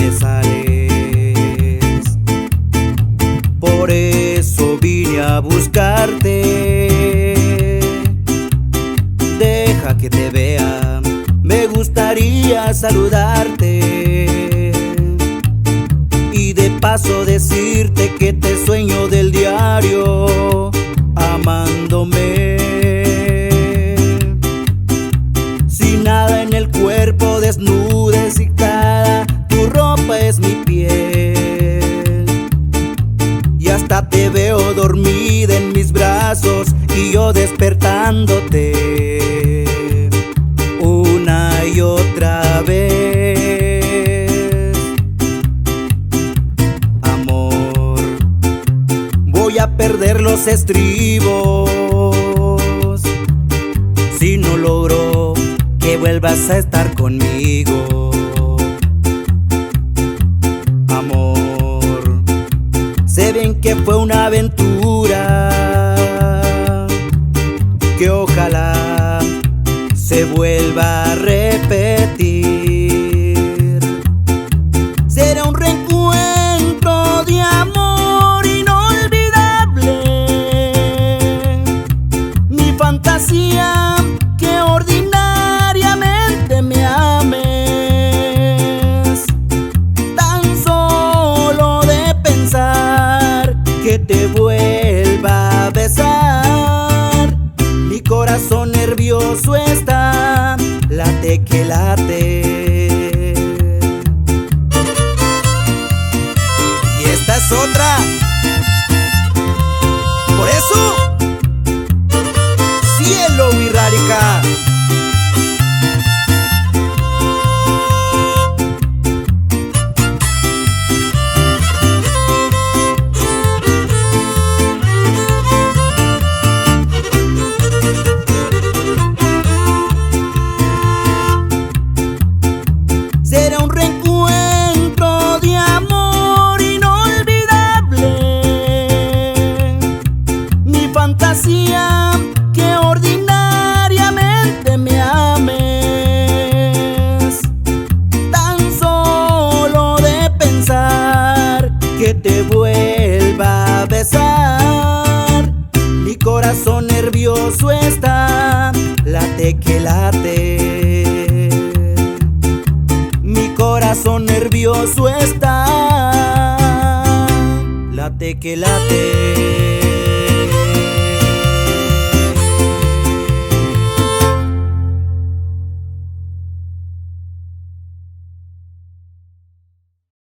me sales. Por eso vine a buscarte. Deja que te vea, me gustaría saludarte. Y de paso decirte que te sueño del diario, amándome. Sin nada en el cuerpo, desnuda, excitada, tu ropa es mi piel. Y hasta te veo dormida en mis brazos y yo despertándote una y otra vez. Amor, voy a perder los estribos si no logro que vuelvas a estar conmigo. Amor, sé bien que fue una aventura que ojalá se vuelva a repetir. Será un reencuentro de amor inolvidable, mi fantasía que ordinariamente me ames. Tan solo de pensar que te vuelva a besar, mi corazón nervioso está, late que late. Y esta es otra. Por eso, cielo Wirrárica. Será un reencuentro de amor inolvidable, mi fantasía que ordinariamente me ames. Tan solo de pensar que te vuelva a besar, mi corazón nervioso está, late que late. Mi corazón nervioso está, late que late.